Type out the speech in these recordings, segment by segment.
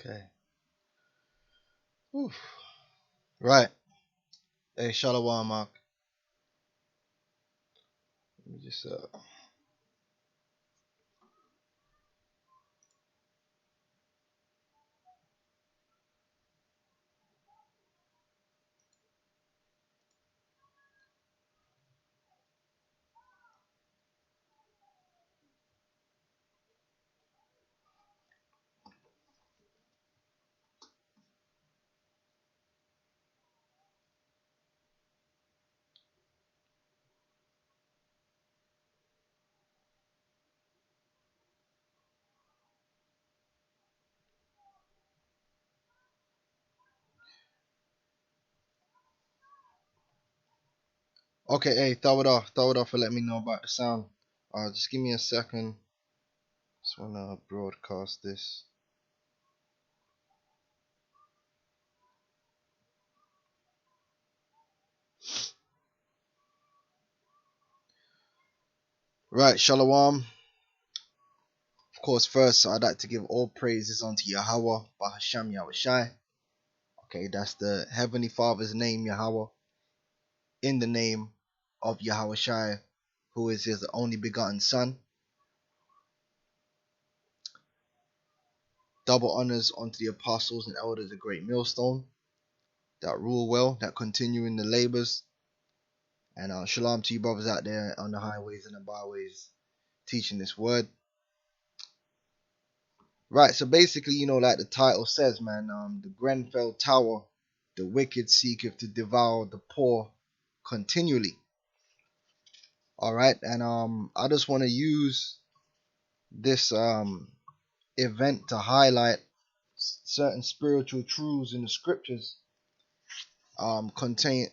Okay. Oof. Right. Hey, Shalom, Mark. Let me just Okay, hey, throw it off and let me know about the sound. Just give me a second. Just wanna broadcast this. Right, Shalom. Of course, first I'd like to give all praises unto Yahweh, Bahasham Yahushai. Okay, that's the Heavenly Father's name, Yahweh, in the name of Yahushai, who is his only begotten Son. Double honors unto the apostles and elders of the great millstone that rule well, that continue in the labors. And shalom to you brothers out there on the highways and the byways teaching this word. Right, so basically, like the title says, man, the Grenfell Tower, the wicked seeketh to devour the poor continually. Alright, and I just want to use this event to highlight certain spiritual truths in the scriptures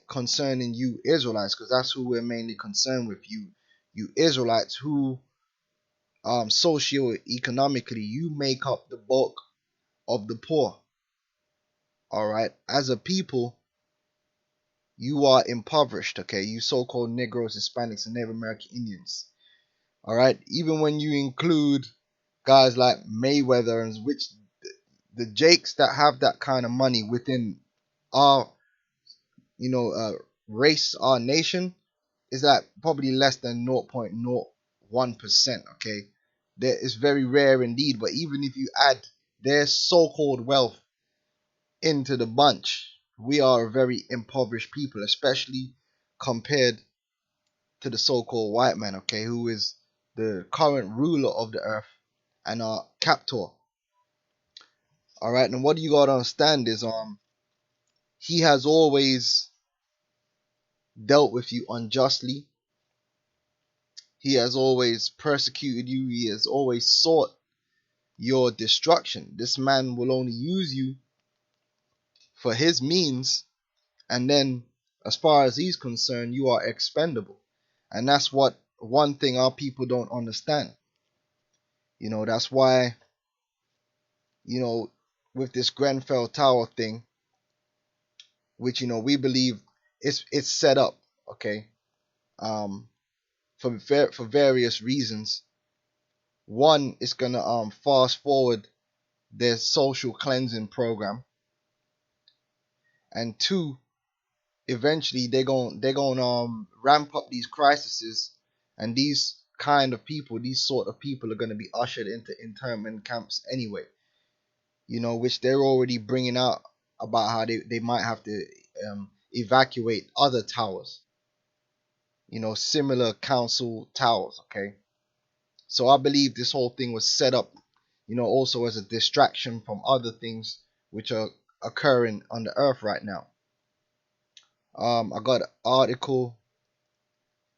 concerning you Israelites, because that's who we're mainly concerned with, you Israelites who socio-economically you make up the bulk of the poor. All right, as a people you are impoverished. Okay, you so-called Negroes, Hispanics, and Native American Indians. All right, even when you include guys like Mayweather, and which the Jakes that have that kind of money within our race, our nation, is that probably less than 0.01%. Okay, that is very rare indeed. But even if you add their so-called wealth into the bunch, we are a very impoverished people, especially compared to the so-called white man, okay, who is the current ruler of the earth and our captor. All right, and what you gotta understand is he has always dealt with you unjustly. He has always persecuted you. He has always sought your destruction. This man will only use you for his means, and then as far as he's concerned, you are expendable. And that's what one thing our people don't understand. That's why, with this Grenfell Tower thing, which we believe it's set up, okay, um, for various reasons. One, it's gonna fast forward their social cleansing program, and two, eventually they're gonna ramp up these crises, and these kind of people, these sort of people, are gonna be ushered into internment camps anyway. Which they're already bringing out about how they might have to evacuate other towers. Similar council towers. Okay, so I believe this whole thing was set up, also as a distraction from other things which are occurring on the earth right now. I got an article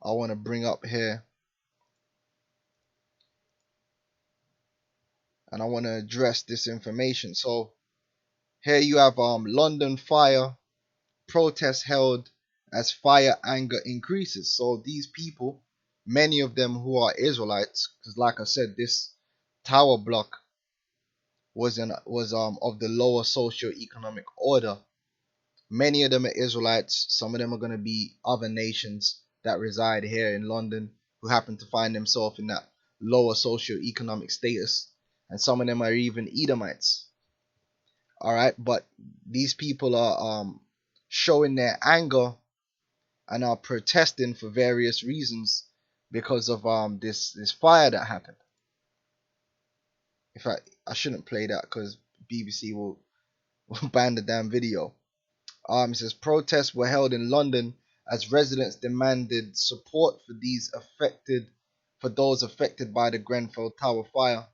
I want to bring up here, and I want to address this information. So here you have London fire protests held as fire anger increases. So these people, many of them who are Israelites, because like I said, this tower block was of the lower socio-economic order. Many of them are Israelites. Some of them are going to be other nations that reside here in London who happen to find themselves in that lower socio-economic status, and some of them are even Edomites. All right, but these people are showing their anger and are protesting for various reasons because of this fire that happened. In fact, I shouldn't play that because BBC will ban the damn video. It says protests were held in London as residents demanded support for those affected by the Grenfell Tower fire.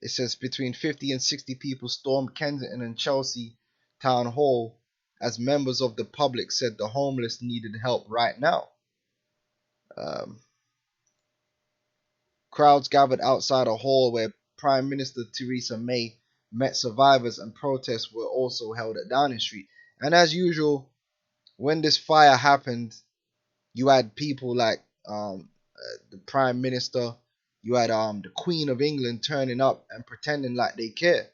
It says between 50 and 60 people stormed Kensington and Chelsea Town Hall as members of the public said the homeless needed help right now. Um, Crowds gathered outside a hall where Prime Minister Theresa May met survivors, and protests were also held at Downing Street. And as usual, when this fire happened, you had people like the Prime Minister, you had the Queen of England turning up and pretending like they care.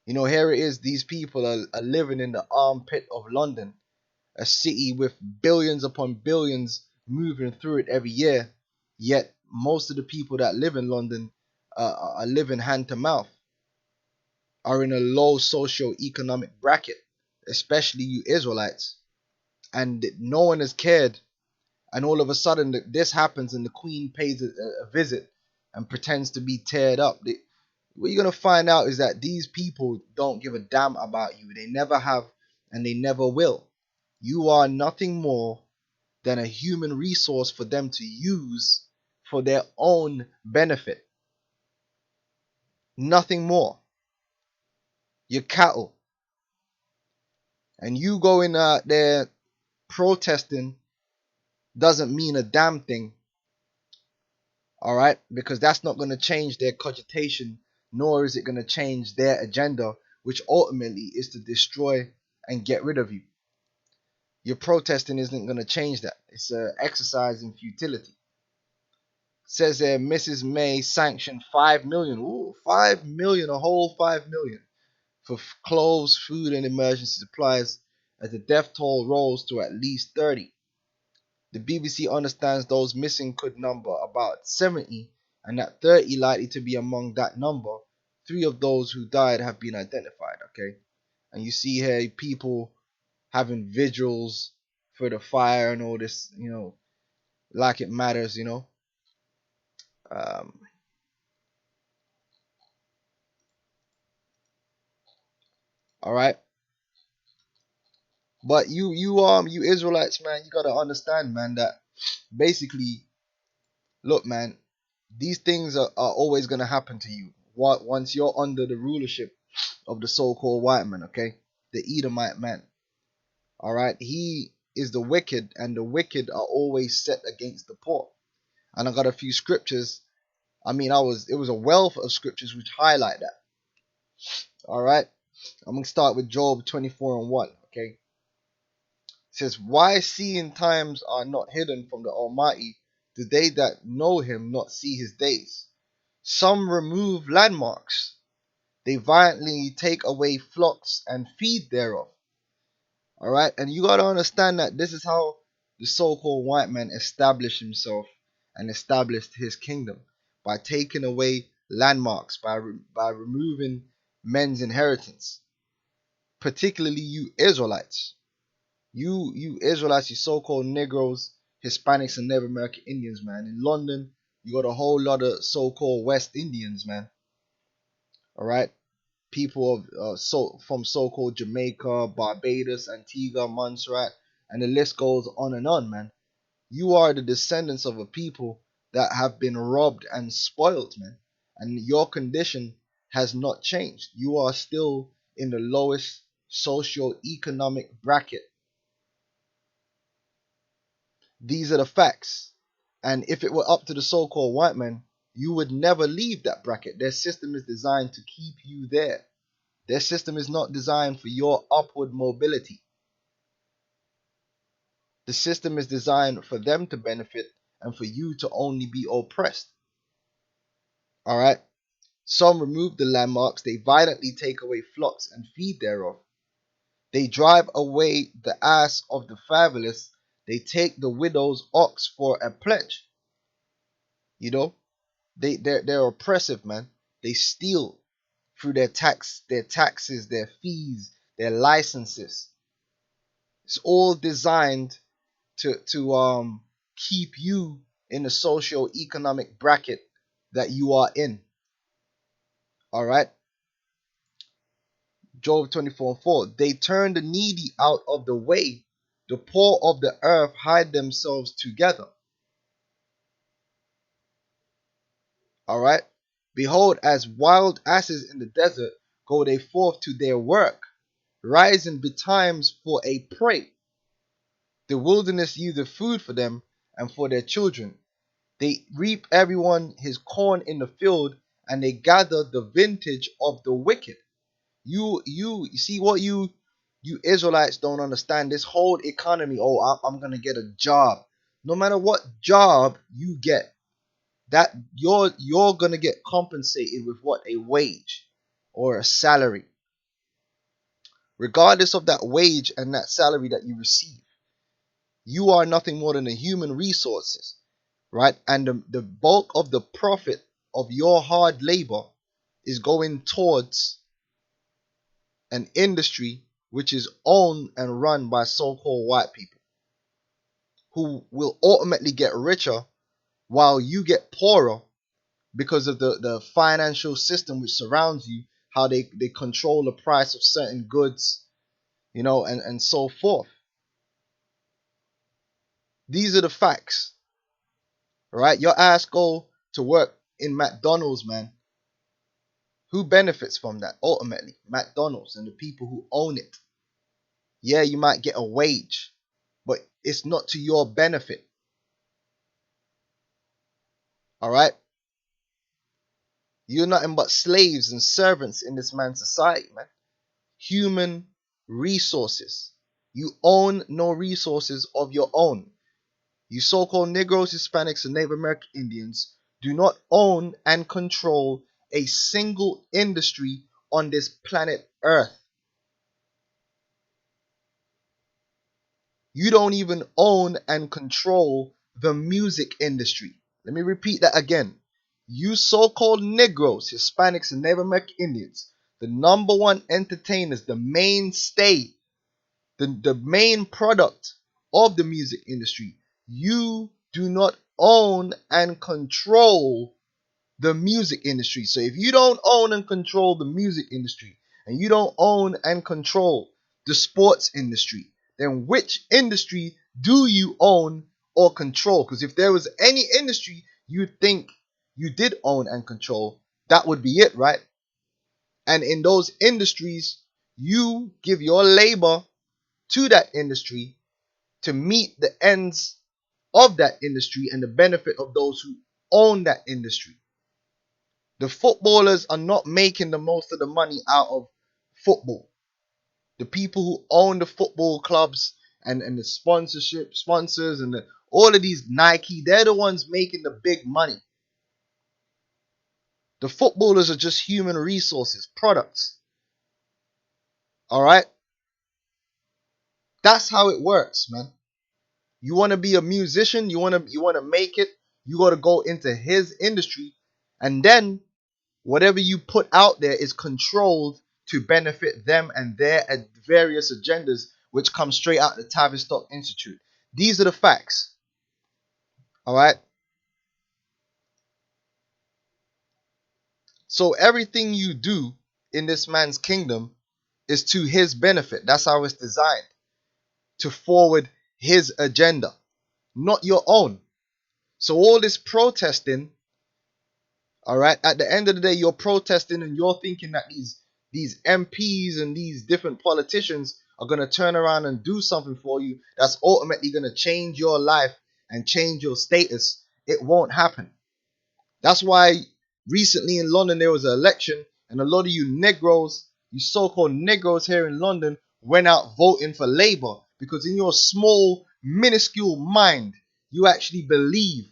You know, here it is, these people are living in the armpit of London, a city with billions upon billions moving through it every year, yet most of the people that live in London are living hand to mouth, are in a low socio-economic bracket, especially you Israelites, and no one has cared. And all of a sudden, this happens, and the Queen pays a visit and pretends to be teared up. What you're gonna find out is that these people don't give a damn about you. They never have, and they never will. You are nothing more than a human resource for them to use for their own benefit. Nothing more. You're cattle. And you going out there protesting doesn't mean a damn thing. Alright? Because that's not going to change their cogitation, nor is it going to change their agenda, which ultimately is to destroy and get rid of you. Your protesting isn't going to change that. It's an exercise in futility. Says there, Mrs. May sanctioned 5 million. Ooh, 5 million, a whole 5 million for clothes, food, and emergency supplies as the death toll rose to at least 30. The BBC understands those missing could number about 70, and that 30 likely to be among that number. 3 of those who died have been identified. Okay, and you see here people having vigils for the fire and all this, you know, like it matters, you know. Um, all right, but you Israelites, man, you gotta understand, man, that basically, look, man, these things are always gonna happen to you. Once you're under the rulership of the so-called white man, okay, the Edomite man, all right, he is the wicked, and the wicked are always set against the poor. And I got a few scriptures. I mean, it was a wealth of scriptures which highlight that. All right, I'm gonna start with Job 24:1. Okay, it says, "Why seeing times are not hidden from the Almighty? Do they that know Him not see His days? Some remove landmarks; they violently take away flocks and feed thereof." All right, and you gotta understand that this is how the so-called white man established himself and established his kingdom, by taking away landmarks, by removing men's inheritance, particularly you Israelites, you Israelites, you so-called Negroes, Hispanics, and Native American Indians, man. In London, you got a whole lot of so-called West Indians, man. All right, people from so-called Jamaica, Barbados, Antigua, Montserrat, and the list goes on and on, man. You are the descendants of a people that have been robbed and spoiled, man. And your condition has not changed. You are still in the lowest socio-economic bracket. These are the facts. And if it were up to the so-called white man, you would never leave that bracket. Their system is designed to keep you there. Their system is not designed for your upward mobility. The system is designed for them to benefit and for you to only be oppressed. Alright? Some remove the landmarks, they violently take away flocks and feed thereof. They drive away the ass of the fatherless, they take the widow's ox for a pledge. You know? They're oppressive, man. They steal through their taxes, their fees, their licenses. It's all designed to keep you in the socio-economic bracket that you are in. All right. Job 24:4. They turn the needy out of the way. The poor of the earth hide themselves together. All right. Behold, as wild asses in the desert go they forth to their work, rising betimes for a prey. The wilderness yieldeth food for them and for their children. They reap everyone his corn in the field, and they gather the vintage of the wicked. You see what you Israelites don't understand. This whole economy. Oh, I'm gonna get a job. No matter what job you get, that you're gonna get compensated with what, a wage or a salary, regardless of that wage and that salary that you receive. You are nothing more than a human resources, right? And the bulk of the profit of your hard labor is going towards an industry which is owned and run by so-called white people who will ultimately get richer while you get poorer because of the financial system which surrounds you, how they control the price of certain goods, and so forth. These are the facts, right? Your ass go to work in McDonald's, man. Who benefits from that? Ultimately, McDonald's and the people who own it. Yeah, you might get a wage, but it's not to your benefit. All right? You're nothing but slaves and servants in this man's society, man. Human resources. You own no resources of your own. You so-called Negroes, Hispanics, and Native American Indians do not own and control a single industry on this planet Earth. You don't even own and control the music industry. Let me repeat that again. You so-called Negroes, Hispanics, and Native American Indians, the number one entertainers, the mainstay, the main product of the music industry, you do not own and control the music industry. So if you don't own and control the music industry, and you don't own and control the sports industry, then which industry do you own or control? Because if there was any industry you think you did own and control, that would be it, right? And in those industries, you give your labor to that industry to meet the ends of that industry and the benefit of those who own that industry. The footballers are not making the most of the money out of football. The people who own the football clubs and the sponsors and all of these Nike, they're the ones making the big money. The footballers are just human resources, products. All right? That's how it works, man. You want to be a musician, you want to make it, you got to go into his industry, and then whatever you put out there is controlled to benefit them and their various agendas, which come straight out of the Tavistock Institute. These are the facts. All right. So everything you do in this man's kingdom is to his benefit. That's how it's designed, to forward his agenda, not your own. So all this protesting, all right, at the end of the day, you're protesting and you're thinking that these MPs and these different politicians are going to turn around and do something for you that's ultimately going to change your life and change your status. It won't happen. That's why recently in London there was an election, and a lot of you Negroes, you so-called Negroes here in London, went out voting for Labour, because in your small, minuscule mind, you actually believe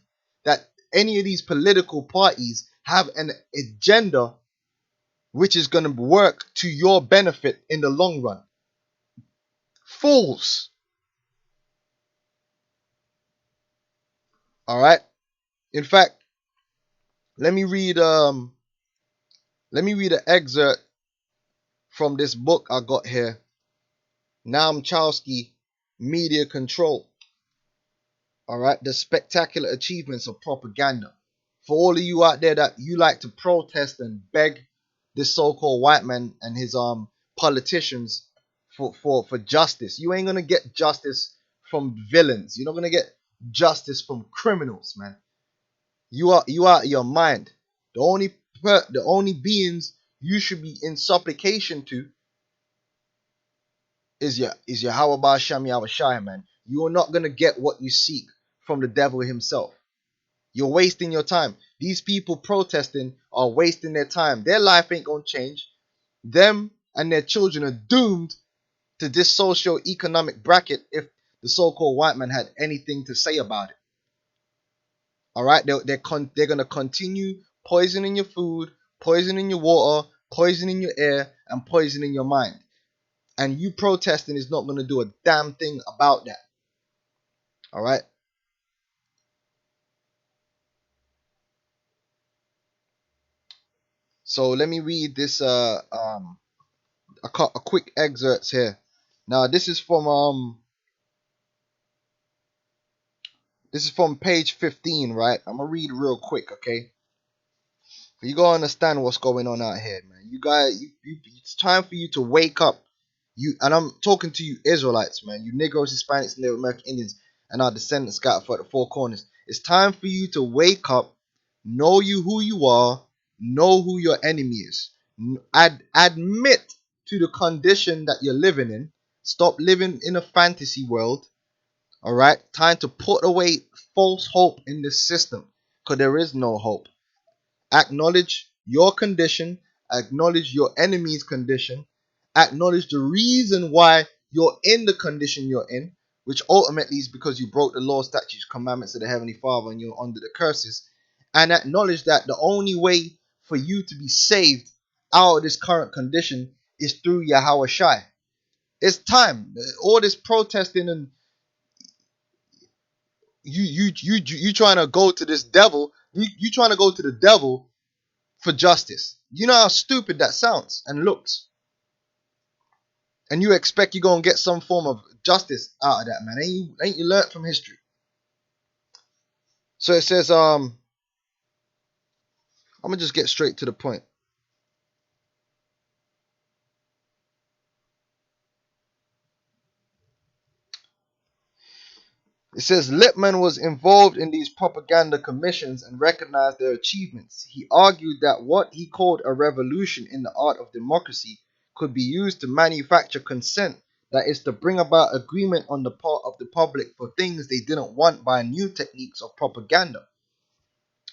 that any of these political parties have an agenda which is going to work to your benefit in the long run. Fools. All right. In fact, let me read Let me read an excerpt from this book I got here. Naum Chomsky, Media Control. All right, the spectacular achievements of propaganda. For all of you out there that you like to protest and beg this so-called white man and his politicians for justice, you ain't gonna get justice from villains. You're not gonna get justice from criminals, man. You are out of your mind. The only beings you should be in supplication to is your Hawabah Shem Yahweh, man. You are not gonna get what you seek from the devil himself. You're wasting your time. These people protesting are wasting their time. Their life ain't gonna change. Them and their children are doomed to this socio-economic bracket if the so-called white man had anything to say about it. All right, they're gonna continue poisoning your food, poisoning your water, poisoning your air, and poisoning your mind. And you protesting is not gonna do a damn thing about that. All right. So let me read this a quick excerpts here. Now this is from page 15, right? I'm gonna read real quick, okay? You gotta understand what's going on out here, man. You guys, it's time for you to wake up. And I'm talking to you Israelites, man. You Negroes, Hispanics, and Native American Indians, and our descendants scattered for the four corners. It's time for you to wake up, know who you are, know who your enemy is. Admit to the condition that you're living in. Stop living in a fantasy world. All right, time to put away false hope in the system, because there is no hope. Acknowledge your condition, acknowledge your enemy's condition, acknowledge the reason why you're in the condition you're in, which ultimately is because you broke the law, statutes, commandments of the Heavenly Father and you're under the curses, and acknowledge that the only way for you to be saved out of this current condition is through Yahweh Shai. It's time. All this protesting and you trying to go to this devil, you trying to go to the devil for justice. You know how stupid that sounds and looks. And you expect you're going to get some form of justice out of that, man. Ain't you learned from history? So it says, I'm going to just get straight to the point. It says Lippmann was involved in these propaganda commissions and recognized their achievements. He argued that what he called a revolution in the art of democracy could be used to manufacture consent, that is, to bring about agreement on the part of the public for things they didn't want by new techniques of propaganda.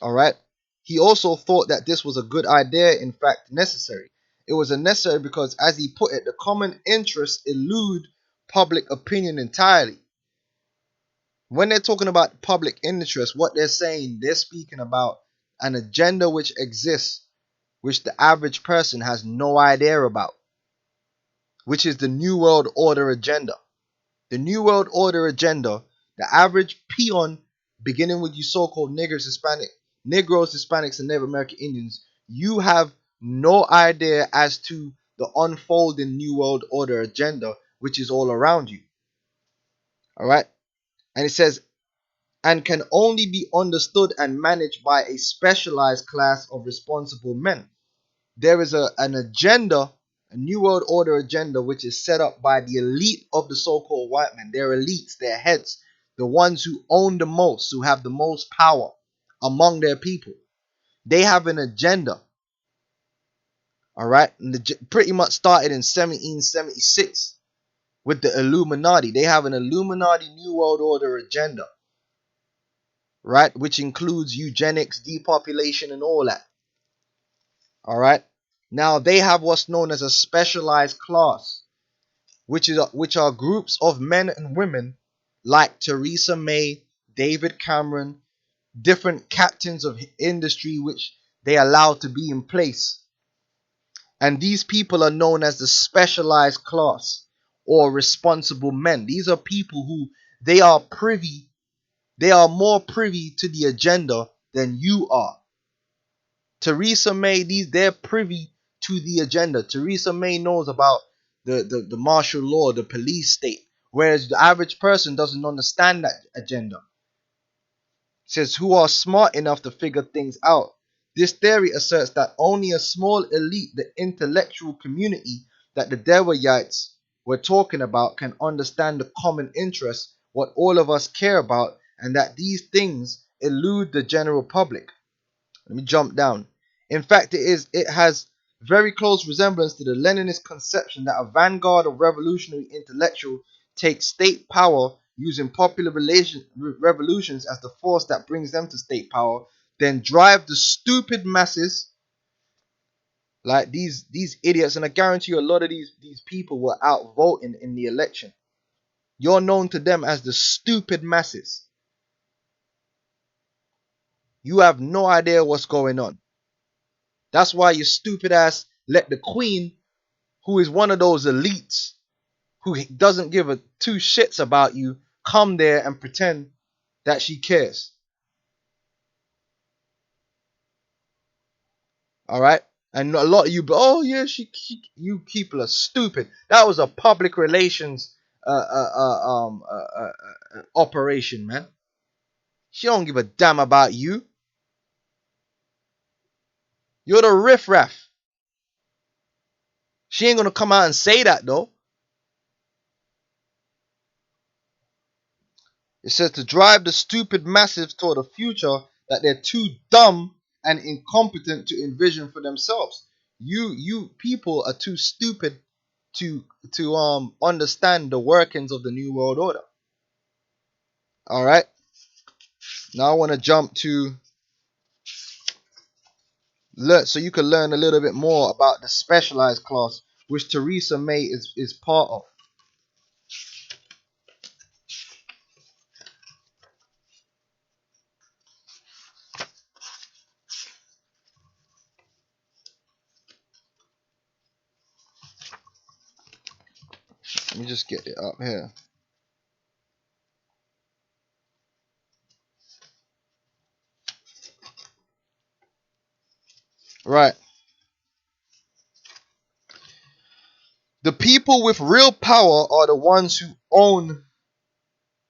All right. He also thought that this was a good idea, in fact, necessary. It was necessary because, as he put it, the common interests elude public opinion entirely. When they're talking about public interest, what they're saying, they're speaking about an agenda which exists, which the average person has no idea about, which is the New World Order agenda. The New World Order agenda, the average peon, beginning with you so-called Negroes, Hispanics, and Native American Indians, you have no idea as to the unfolding New World Order agenda, which is all around you. All right? And it says, and can only be understood and managed by a specialized class of responsible men. There is an agenda, a New World Order agenda, which is set up by the elite of the so-called white men. Their elites, their heads, the ones who own the most, who have the most power among their people. They have an agenda. All right? And pretty much started in 1776 with the Illuminati. They have an Illuminati New World Order agenda. Right, which includes eugenics, depopulation, and all that. All right. Now they have what's known as a specialized class, which are groups of men and women like Theresa May, David Cameron, different captains of industry which they allow to be in place. And these people are known as the specialized class or responsible men. These are people who they are more privy to the agenda than you are. Theresa May, they're privy to the agenda. Theresa May knows about the martial law, the police state, whereas the average person doesn't understand that agenda. It says, who are smart enough to figure things out. This theory asserts that only a small elite, the intellectual community that the Devourites were talking about, can understand the common interest, what all of us care about, and that these things elude the general public. Let me jump down. In fact, it has very close resemblance to the Leninist conception that a vanguard of revolutionary intellectual takes state power using popular revolutions as the force that brings them to state power, then drive the stupid masses like these idiots. And I guarantee you a lot of these people were out voting in the election. You're known to them as the stupid masses. You have no idea what's going on. That's why you stupid ass let the queen, who is one of those elites who doesn't give a two shits about you, come there and pretend that she cares. All right? And a lot of you, oh yeah, you people are stupid. That was a public relations operation, man. She don't give a damn about you. You're the riffraff. She ain't gonna come out and say that though. It says to drive the stupid masses toward a future that they're too dumb and incompetent to envision for themselves. You people are too stupid to understand the workings of the New World Order. All right. Now I want to jump to so you can learn a little bit more about the specialized class, which Theresa May is part of. Let me just get it up here. Right. The people with real power are the ones who own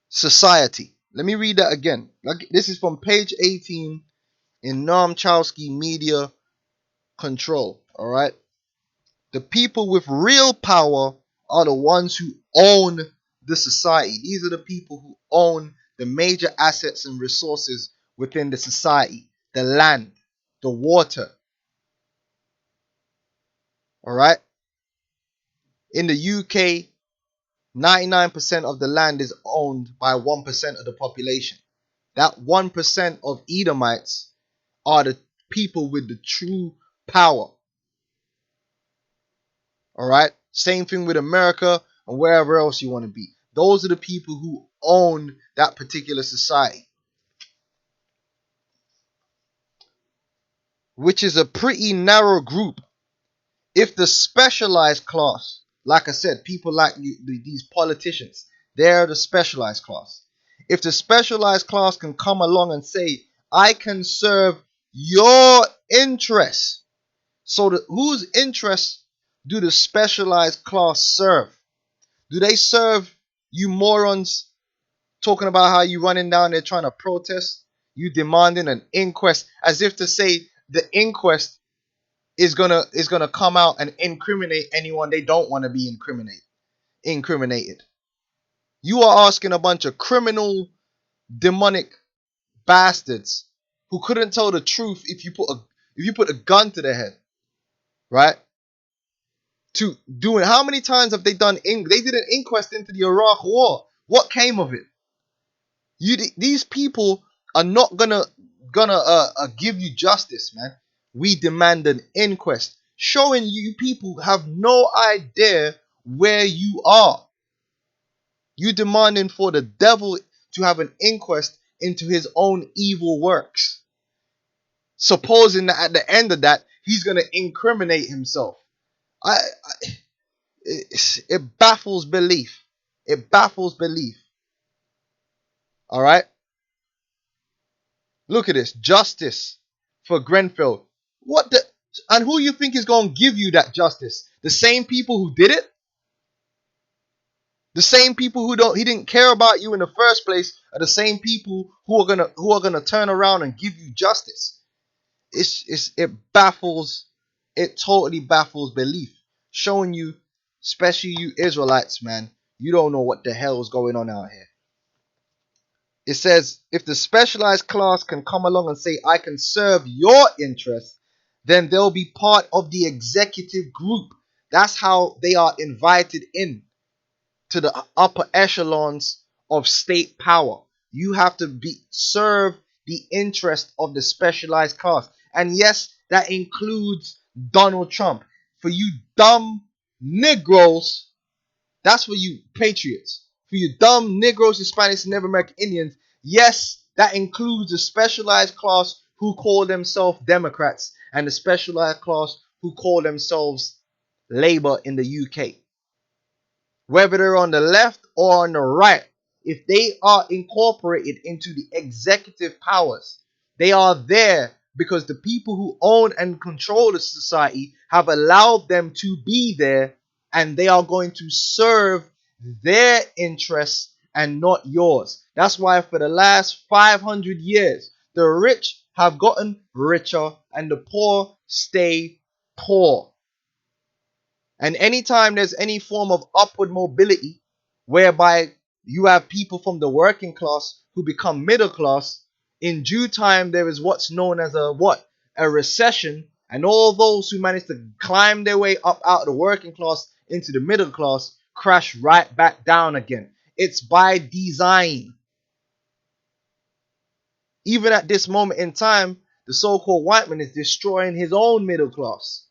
society. Let me read that again. This is from page 18 in Noam Chomsky Media Control. All right. The people with real power are the ones who own the society. These are the people who own the major assets and resources within the society. The land, the water. All right. In the UK, 99% of the land is owned by 1% of the population. That 1% of Edomites are the people with the true power. All right. Same thing with America and wherever else you want to be. Those are the people who own that particular society, which is a pretty narrow group. If the specialized class, like I said, people like these politicians, they're the specialized class. If the specialized class can come along and say, I can serve your interests. So whose interests do the specialized class serve? Do they serve you morons talking about how you running down there trying to protest? You demanding an inquest, as if to say the inquest is gonna come out and incriminate anyone they don't want to be incriminated. You are asking a bunch of criminal, demonic bastards who couldn't tell the truth if you put a gun to their head, right? To doing, how many times have they done? They did an inquest into the Iraq War. What came of it? These people are not gonna give you justice, man. We demand an inquest, showing you people have no idea where you are. You demanding for the devil to have an inquest into his own evil works, supposing that at the end of that he's gonna incriminate himself. It baffles belief. It baffles belief. All right. Look at this. Justice for Grenfell. What the? And who you think is going to give you that justice? The same people who did it? The same people he didn't care about you in the first place are the same people who are gonna turn around and give you justice. It totally baffles belief. Showing you, especially you Israelites, man, you don't know what the hell is going on out here. It says, if the specialized class can come along and say, I can serve your interests, then they'll be part of the executive group. That's how they are invited in to the upper echelons of state power. You have to serve the interest of the specialized class. And yes, that includes Donald Trump. For you dumb Negroes, that's for you patriots. For you dumb Negroes, Hispanics, and Native American Indians, yes, that includes the specialized class who call themselves Democrats and the specialized class who call themselves Labour in the UK. Whether they're on the left or on the right, if they are incorporated into the executive powers, they are there because the people who own and control the society have allowed them to be there, and they are going to serve their interests and not yours. That's why for the last 500 years, the rich have gotten richer and the poor stay poor. And anytime there's any form of upward mobility, whereby you have people from the working class who become middle class, in due time there is what's known as a recession, and all those who manage to climb their way up out of the working class into the middle class crash right back down again. It's by design. Even at this moment in time, the so-called white man is destroying his own middle class.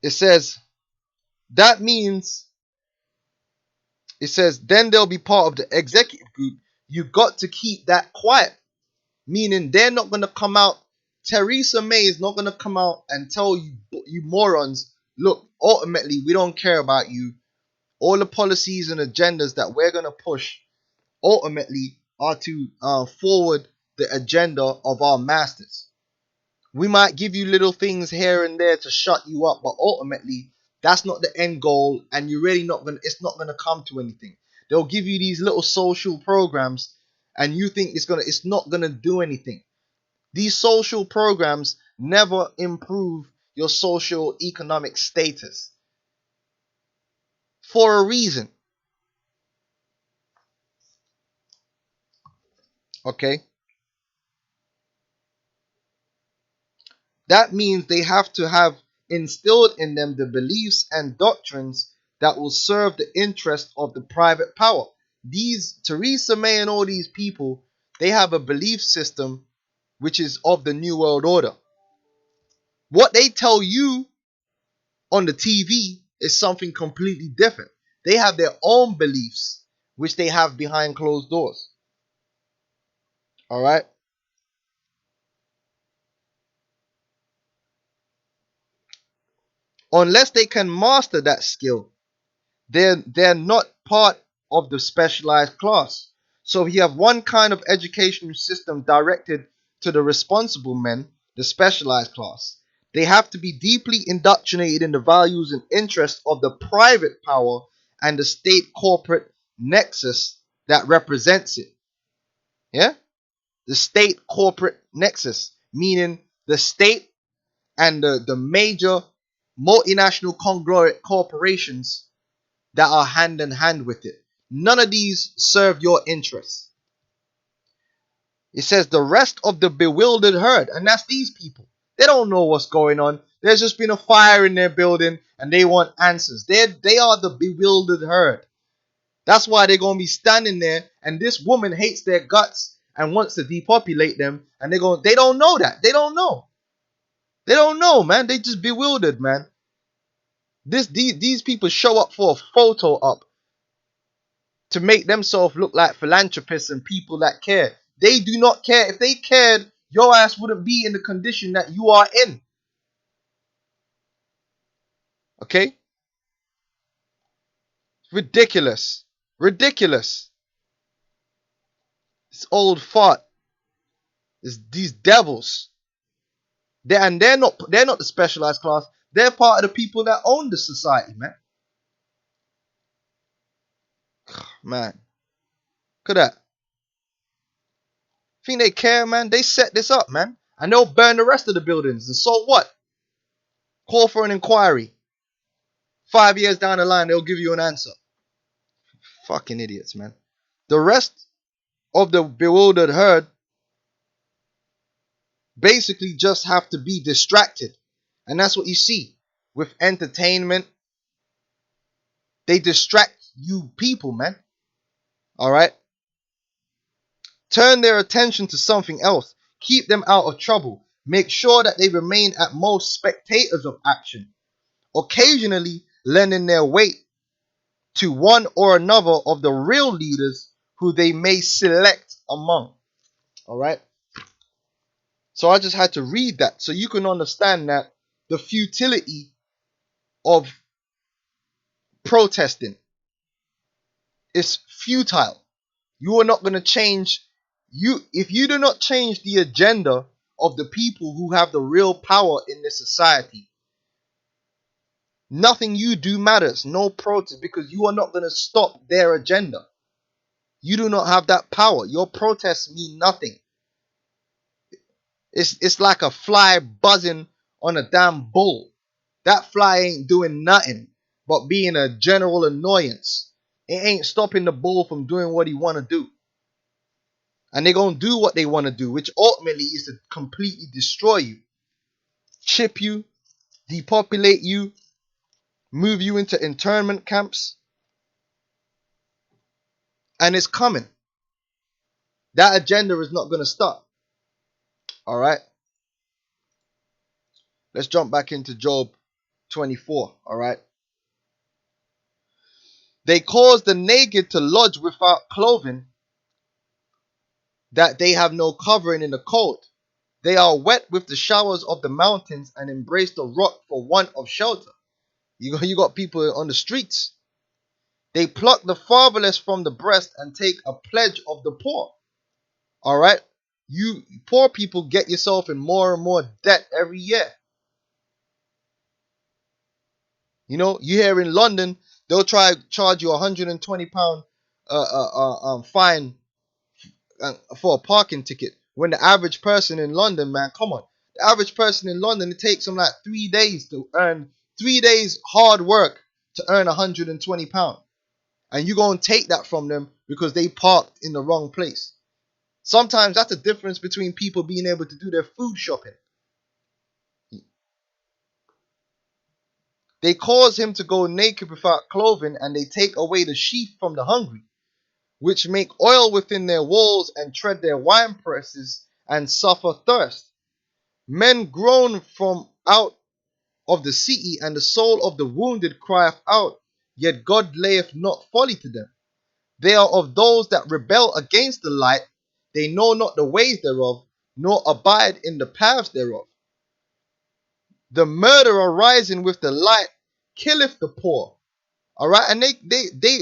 It says, that means, it says, then they'll be part of the executive group. You got to keep that quiet. Meaning they're not going to come out. Theresa May is not going to come out and tell you morons, look, ultimately, we don't care about you. All the policies and agendas that we're going to push ultimately are to forward the agenda of our masters. We might give you little things here and there to shut you up, but ultimately, that's not the end goal, and you're really not gonna. It's not gonna come to anything. They'll give you these little social programs, and you think it's not gonna do anything. These social programs never improve your social economic status for a reason. Okay, that means they have to have instilled in them the beliefs and doctrines that will serve the interest of the private power. These Theresa May and all these people, they have a belief system which is of the New World Order. What they tell you on the TV is something completely different. They have their own beliefs which they have behind closed doors. All right? Unless they can master that skill, they're not part of the specialized class. So you have one kind of education system directed to the responsible men, the specialized class. They have to be deeply indoctrinated in the values and interests of the private power and the state corporate nexus that represents it. Yeah? The state corporate nexus, meaning the state and the major multinational conglomerate corporations that are hand in hand with it. None of these serve your interests. It says the rest of the bewildered herd, and that's these people. They don't know what's going on. There's just been a fire in their building and they want answers. They are the bewildered herd. That's why they're going to be standing there, and this woman hates their guts and wants to depopulate them, and they don't know that. They don't know. They don't know, man. They just bewildered, man. These people show up for a photo op to make themselves look like philanthropists and people that care. They do not care. If they cared, your ass wouldn't be in the condition that you are in. Okay? Ridiculous. Ridiculous. This old fart. These devils. They're not the specialized class. They're part of the people that own the society, man. Man. Look at that. Think they care, man? They set this up, man. And they'll burn the rest of the buildings. And so what? Call for an inquiry. 5 years down the line, they'll give you an answer. Fucking idiots, man. The rest of the bewildered herd basically just have to be distracted. And that's what you see with entertainment. They distract you people, man. Alright? Turn their attention to something else. Keep them out of trouble. Make sure that they remain at most spectators of action, occasionally lending their weight to one or another of the real leaders who they may select among. Alright? So I just had to read that so you can understand that the futility of protesting is futile. You are not going to change. If you do not change the agenda of the people who have the real power in this society, nothing you do matters. No protest, because you are not going to stop their agenda. You do not have that power. Your protests mean nothing. It's like a fly buzzing on a damn bull. That fly ain't doing nothing but being a general annoyance. It ain't stopping the bull from doing what he want to do. And they're going to do what they want to do, which ultimately is to completely destroy you. Chip you, depopulate you, move you into internment camps. And it's coming. That agenda is not going to stop. Alright? Let's jump back into Job 24. Alright? They cause the naked to lodge without clothing, that they have no covering in the cold. They are wet with the showers of the mountains and embrace the rock for want of shelter. You got people on the streets. They pluck the fatherless from the breast and take a pledge of the poor. Alright? You poor people get yourself in more and more debt every year. You know, you here in London, they'll try to charge you £120 fine for a parking ticket. When the average person in London, man, come on. The average person in London, it takes them like 3 days to earn, 3 days hard work to earn £120. And you're going to take that from them because they parked in the wrong place. Sometimes that's the difference between people being able to do their food shopping. They cause him to go naked without clothing, and they take away the sheaf from the hungry, which make oil within their walls and tread their wine presses and suffer thirst. Men groan from out of the city, and the soul of the wounded crieth out, yet God layeth not folly to them. They are of those that rebel against the light. They know not the ways thereof, nor abide in the paths thereof. The murderer rising with the light killeth the poor. Alright, and they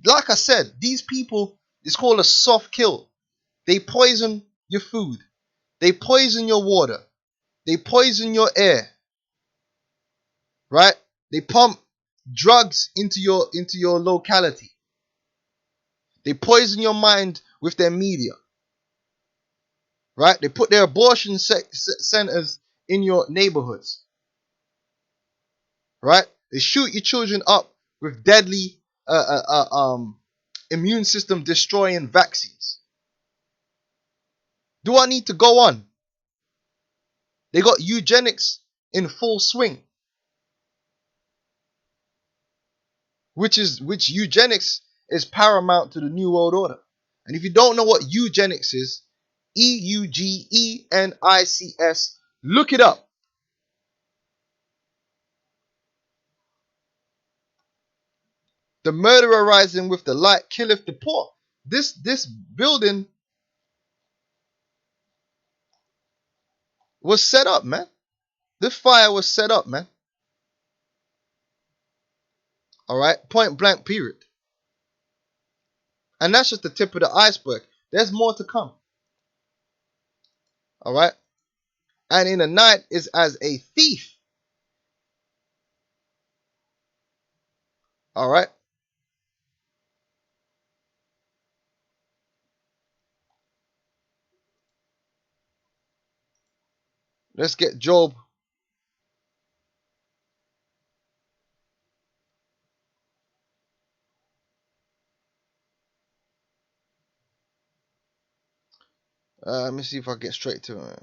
like I said, these people, it's called a soft kill. They poison your food. They poison your water. They poison your air. Right? They pump drugs into your locality. They poison your mind with their media. Right? They put their abortion centers in your neighborhoods. Right? They shoot your children up with deadly immune system destroying vaccines. Do I need to go on? They got eugenics in full swing. Which eugenics is paramount to the New World Order. And if you don't know what eugenics is, EUGENICS, look it up. The murderer rising with the light killeth the poor. This building was set up, man. This fire was set up, man. Alright? Point blank, period. And that's just the tip of the iceberg. There's more to come. All right. And in the night is as a thief. All right. Let's get Job. Let me see if I get straight to it.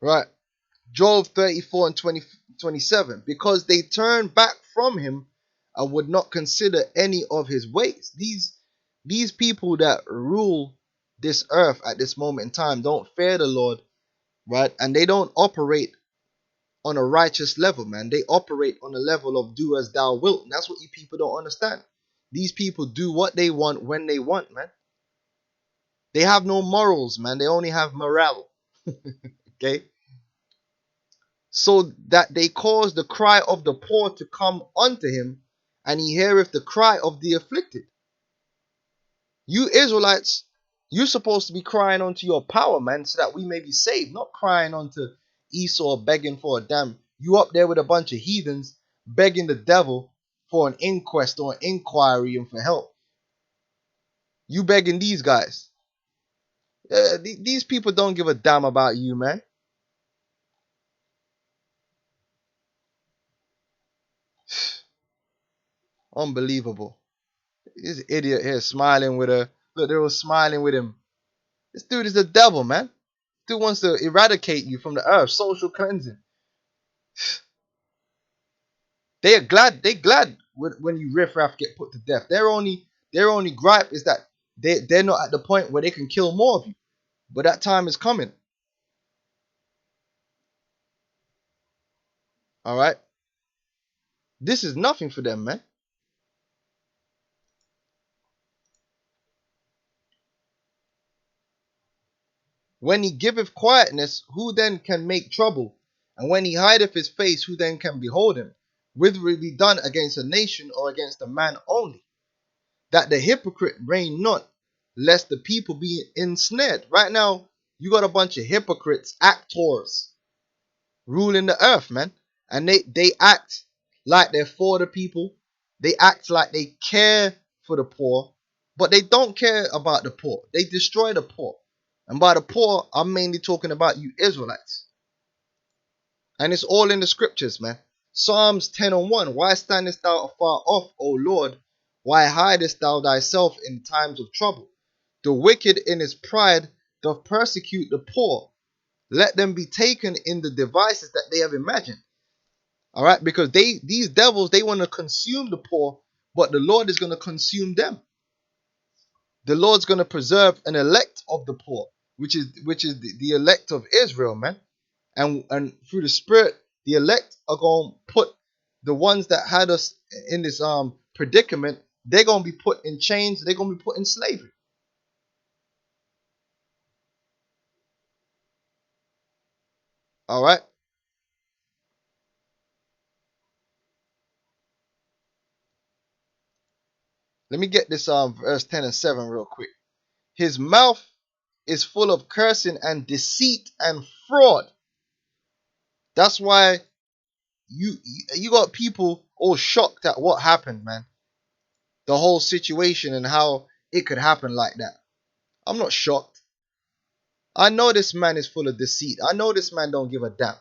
Right. Job 34 and 27. Because they turned back from him and would not consider any of his ways. These people that rule this earth at this moment in time don't fear the Lord, right? And they don't operate on a righteous level, man. They operate on a level of do as thou wilt. And that's what you people don't understand. These people do what they want when they want, man. They have no morals, man. They only have morale. Okay? So that they cause the cry of the poor to come unto him, and he heareth the cry of the afflicted. You Israelites, you're supposed to be crying unto your power, man, so that we may be saved, not crying unto Esau begging for a damn. You up there with a bunch of heathens begging the devil for an inquest or an inquiry and for help. You begging these guys. These people don't give a damn about you, man. Unbelievable. This idiot here smiling with her. Look, they were smiling with him. This dude is the devil, man. Dude wants to eradicate you from the earth. Social cleansing. They glad when you riffraff get put to death. Their only gripe is that they're not at the point where they can kill more of you. But that time is coming. All right. This is nothing for them, man. When he giveth quietness, who then can make trouble? And when he hideth his face, who then can behold him? Whether it be done against a nation or against a man only, that the hypocrite reign not, lest the people be ensnared. Right now, you got a bunch of hypocrites, actors, ruling the earth, man. And they act like they're for the people. They act like they care for the poor, but they don't care about the poor. They destroy the poor. And by the poor, I'm mainly talking about you Israelites. And it's all in the scriptures, man. Psalms 10 and 1. Why standest thou afar off, O Lord? Why hidest thou thyself in times of trouble? The wicked in his pride doth persecute the poor. Let them be taken in the devices that they have imagined. All right, because these devils, they want to consume the poor, but the Lord is going to consume them. The Lord's going to preserve an elect of the poor, which is the elect of Israel, man. And through the Spirit, the elect are going to put the ones that had us in this predicament, they're going to be put in chains, they're going to be put in slavery. All right. Let me get this verse 10 and 7 real quick. His mouth is full of cursing and deceit and fraud. That's why you got people all shocked at what happened, man. The whole situation and how it could happen like that. I'm not shocked. I know this man is full of deceit. I know this man don't give a damn.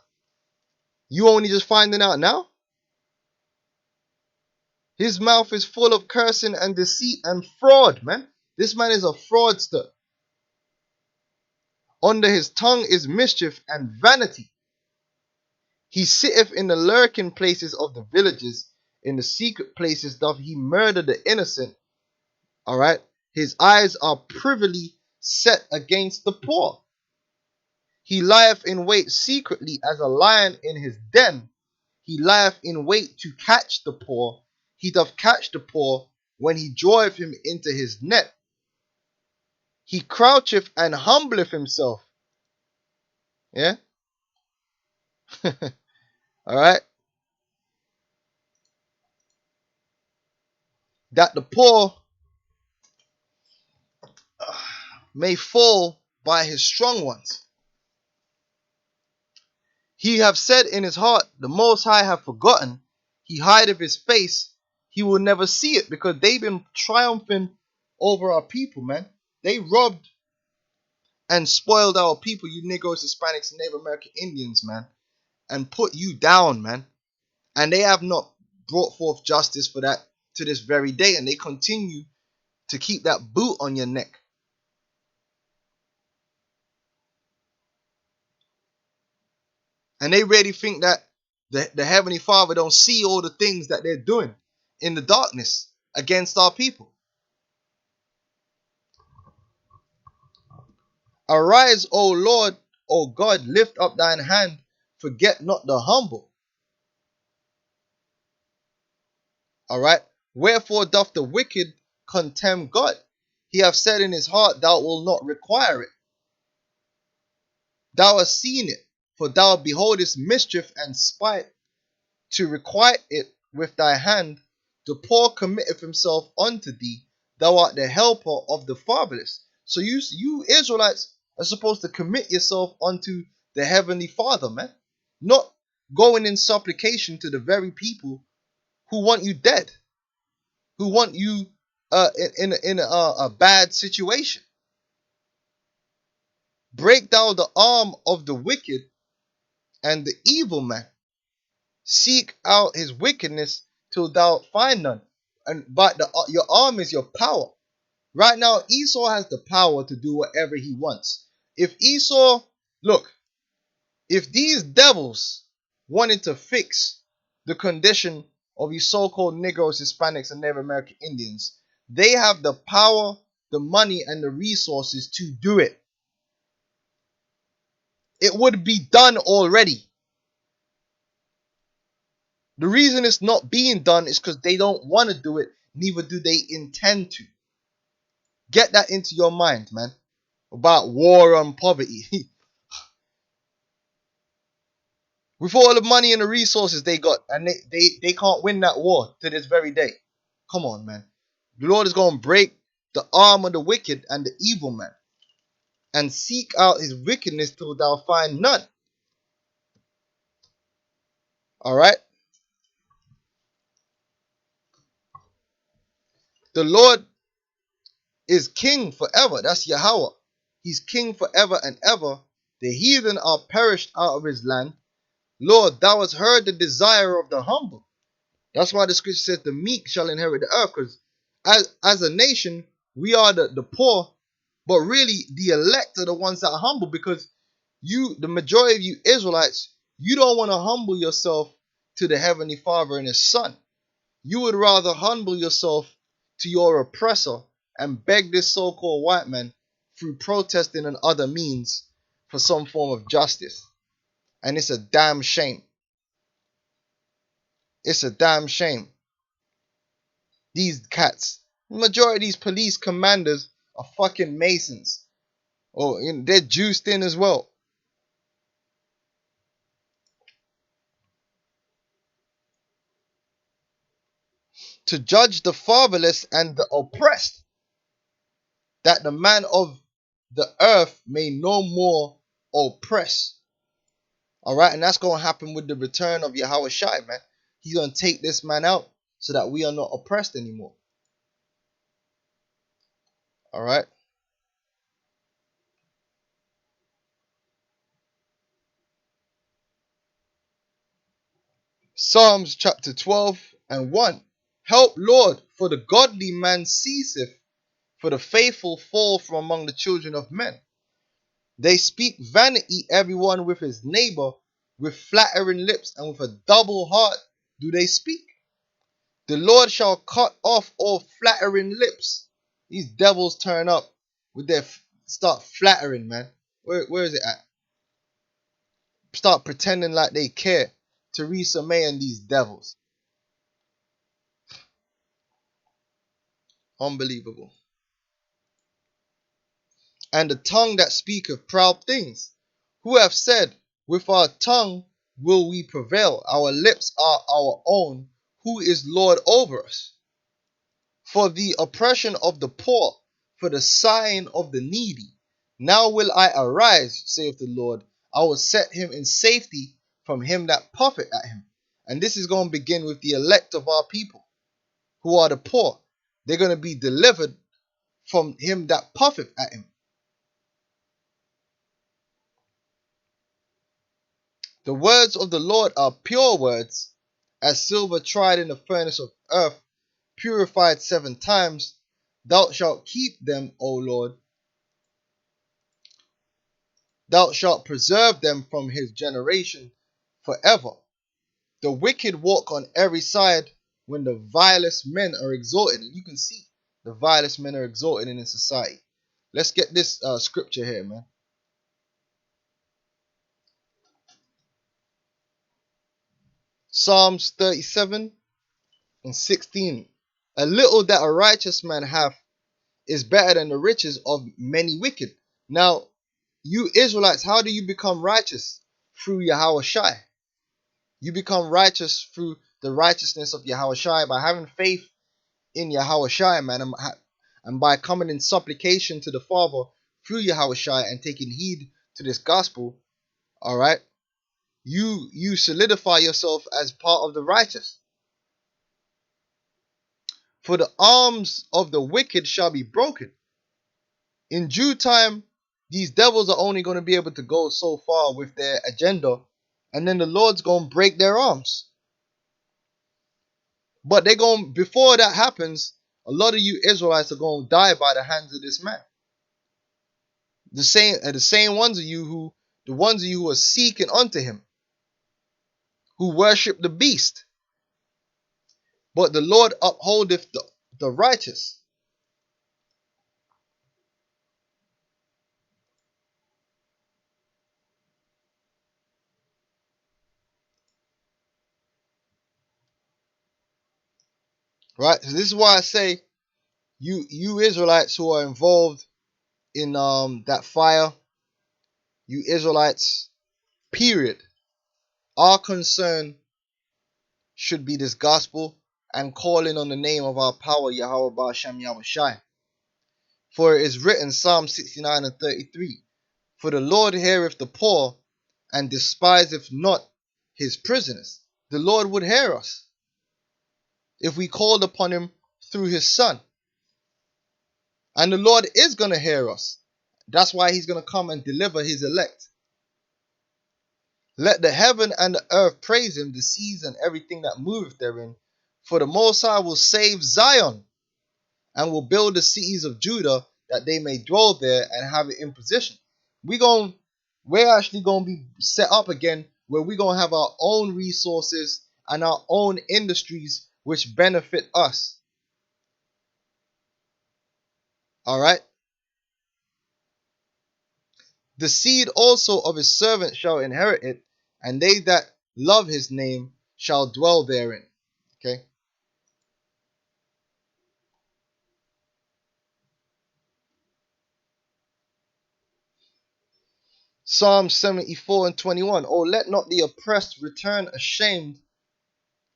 You only just finding out now? His mouth is full of cursing and deceit and fraud, man. This man is a fraudster. Under his tongue is mischief and vanity. He sitteth in the lurking places of the villages. In the secret places doth he murder the innocent. All right. His eyes are privily set against the poor. He lieth in wait secretly as a lion in his den. He lieth in wait to catch the poor. He doth catch the poor when he draweth him into his net. He croucheth and humbleth himself. Yeah. Alright? That the poor may fall by his strong ones. He have said in his heart, the Most High have forgotten. He hideth his face. He will never see it, because they've been triumphing over our people, man. They robbed and spoiled our people, you Negroes, Hispanics, and Native American Indians, man, and put you down, man. And they have not brought forth justice for that to this very day, and they continue to keep that boot on your neck. And they really think that the Heavenly Father don't see all the things that they're doing in the darkness against our people. Arise, O Lord, O God, lift up thine hand, forget not the humble. Alright? Wherefore doth the wicked contemn God? He hath said in his heart, thou wilt not require it. Thou hast seen it, for thou beholdest mischief and spite, to requite it with thy hand. The poor committeth himself unto thee. Thou art the helper of the fatherless. So you Israelites are supposed to commit yourself unto the Heavenly Father, man. Not going in supplication to the very people who want you dead, who want you in a bad situation. Break down the arm of the wicked and the evil man. Seek out his wickedness till thou find none. But your arm is your power. Right now, Esau has the power to do whatever he wants. If Esau, look, if these devils wanted to fix the condition of you so-called Negroes, Hispanics, and Native American Indians, they have the power, the money, and the resources to do it. It would be done already. The reason it's not being done is because they don't want to do it, neither do they intend to. Get that into your mind, man. About war and poverty. With all the money and the resources they got, and they can't win that war to this very day. Come on, man. The Lord is going to break the arm of the wicked and the evil man, and seek out his wickedness till thou find none. Alright? The Lord is king forever. That's Yahweh. He's king forever and ever. The heathen are perished out of his land. Lord, thou hast heard the desire of the humble. That's why the scripture says the meek shall inherit the earth. Because as a nation, we are the poor, but really the elect are the ones that are humble, because the majority of you Israelites, you don't want to humble yourself to the Heavenly Father and his Son. You would rather humble yourself to your oppressor and beg this so-called white man through protesting and other means for some form of justice. And it's a damn shame. It's a damn shame. These cats, the majority of these police commanders are fucking Masons. Oh, they're juiced in as well. To judge the fatherless and the oppressed, that the man of the earth may no more oppress. Alright, and that's going to happen with the return of Yahweh Shai, man. He's going to take this man out so that we are not oppressed anymore. Alright. Psalms chapter 12 and 1. Help, Lord, for the godly man ceaseth, for the faithful fall from among the children of men. They speak vanity, everyone with his neighbor, with flattering lips, and with a double heart do they speak. The Lord shall cut off all flattering lips. These devils turn up with their start flattering, man. Where is it at? Start pretending like they care. Theresa May and these devils. Unbelievable. And the tongue that speaketh proud things. Who have said, with our tongue will we prevail. Our lips are our own. Who is Lord over us? For the oppression of the poor, for the sighing of the needy. Now will I arise, saith the Lord. I will set him in safety from him that puffeth at him. And this is going to begin with the elect of our people, who are the poor. They're going to be delivered from him that puffeth at him. The words of the Lord are pure words, as silver tried in the furnace of earth, purified 7 times. Thou shalt keep them, O Lord. Thou shalt preserve them from his generation forever. The wicked walk on every side when the vilest men are exalted. And you can see the vilest men are exalted in society. Let's get this scripture here, man. Psalms 37 and 16. A little that a righteous man hath is better than the riches of many wicked. Now, you Israelites, how do you become righteous? Through Yahweh Shai. You become righteous through the righteousness of Yahweh Shai by having faith in Yahweh Shai, man, and by coming in supplication to the Father through Yahweh Shai and taking heed to this gospel. All right, you solidify yourself as part of the righteous. For the arms of the wicked shall be broken. In due time, these devils are only going to be able to go so far with their agenda, and then the Lord's going to break their arms. But they're going, before that happens, a lot of you Israelites are going to die by the hands of this man. The same ones of you who are seeking unto him, who worship the beast. But the Lord upholdeth the righteous. Right? So this is why I say you Israelites who are involved in that fire, you Israelites, period. Our concern should be this gospel and calling on the name of our power, Yahweh Ba'ashem Yahweh Shai. For it is written, Psalm 69 and 33, for the Lord heareth the poor and despiseth not his prisoners. The Lord would hear us if we called upon him through his Son. And the Lord is going to hear us. That's why he's going to come and deliver his elect. Let the heaven and the earth praise him, the seas and everything that moveth therein. For the Most High will save Zion and will build the cities of Judah, that they may dwell there and have it in position. We're actually going to be set up again where we're going to have our own resources and our own industries which benefit us. All right. The seed also of his servant shall inherit it, and they that love his name shall dwell therein. Okay. Psalm 74 and 21. Oh, let not the oppressed return ashamed.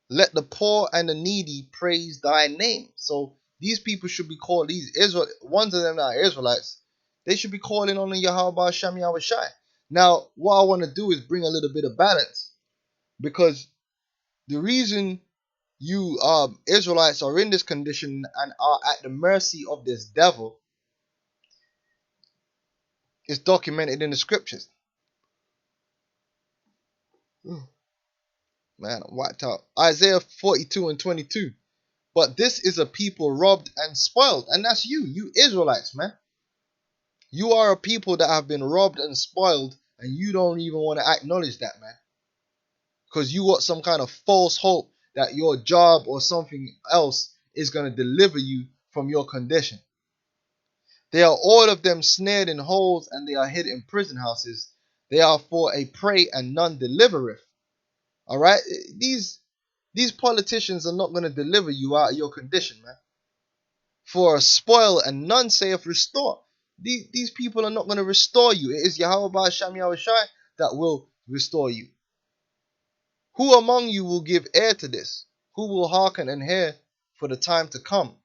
Let the poor and the needy praise thy name. So these people should be called, these ones of them that are Israelites, they should be calling on the Yahweh Ba'ashem Yahweh Shai. Now, what I want to do is bring a little bit of balance, because the reason you Israelites are in this condition and are at the mercy of this devil is documented in the scriptures. Man, I'm wiped out. Isaiah 42 and 22. But this is a people robbed and spoiled. And that's you Israelites, man. You are a people that have been robbed and spoiled, and you don't even want to acknowledge that, man. Because you got some kind of false hope that your job or something else is going to deliver you from your condition. They are all of them snared in holes, and they are hid in prison houses. They are for a prey, and none delivereth. All right? These politicians are not going to deliver you out of your condition, man. For a spoil, and none saith restore. These people are not going to restore you. It is Yahweh Ba'ashem Yahweh Shai that will restore you. Who among you will give ear to this? Who will hearken and hear for the time to come?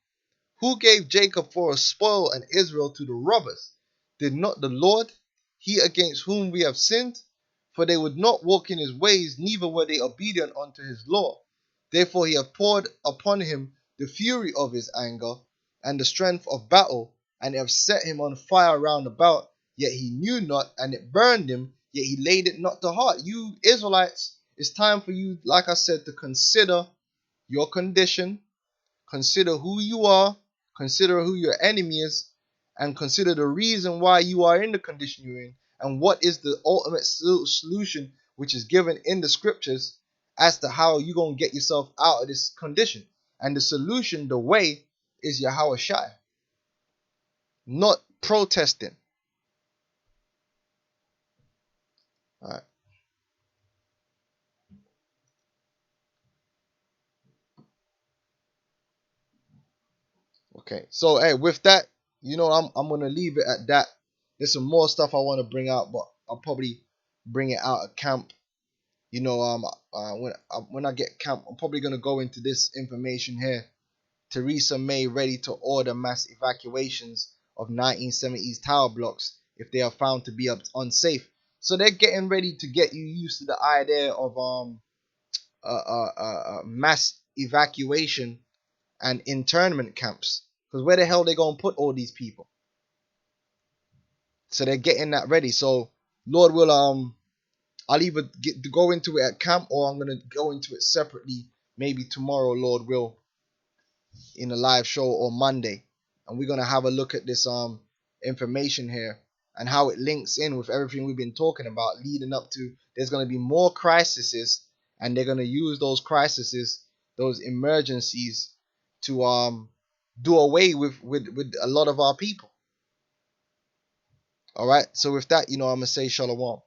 Who gave Jacob for a spoil and Israel to the robbers? Did not the Lord, he against whom we have sinned? For they would not walk in his ways, neither were they obedient unto his law. Therefore he hath poured upon him the fury of his anger, and the strength of battle, and have set him on fire round about, yet he knew not, and it burned him, yet he laid it not to heart. You Israelites, it's time for you, like I said, to consider your condition, consider who you are, consider who your enemy is, and consider the reason why you are in the condition you're in, and what is the ultimate solution which is given in the scriptures as to how you're going to get yourself out of this condition. And the solution, the way, is Yahweh Shai, not protesting. All right. Okay. So, hey, with that, I'm gonna leave it at that. There's some more stuff I want to bring out, but I'll probably bring it out at camp. When I get camp, I'm probably gonna go into this information here. Theresa May ready to order mass evacuations of 1970s tower blocks if they are found to be unsafe. So they're getting ready to get you used to the idea of mass evacuation and internment camps. Because where the hell they gonna put all these people? So they're getting that ready. So Lord will I'll either get to go into it at camp, or I'm gonna go into it separately, maybe tomorrow, Lord will, in a live show, or Monday. And we're gonna have a look at this information here and how it links in with everything we've been talking about leading up to. There's gonna be more crises, and they're gonna use those crises, those emergencies, to do away with a lot of our people. All right. So with that, I'm gonna say shalom.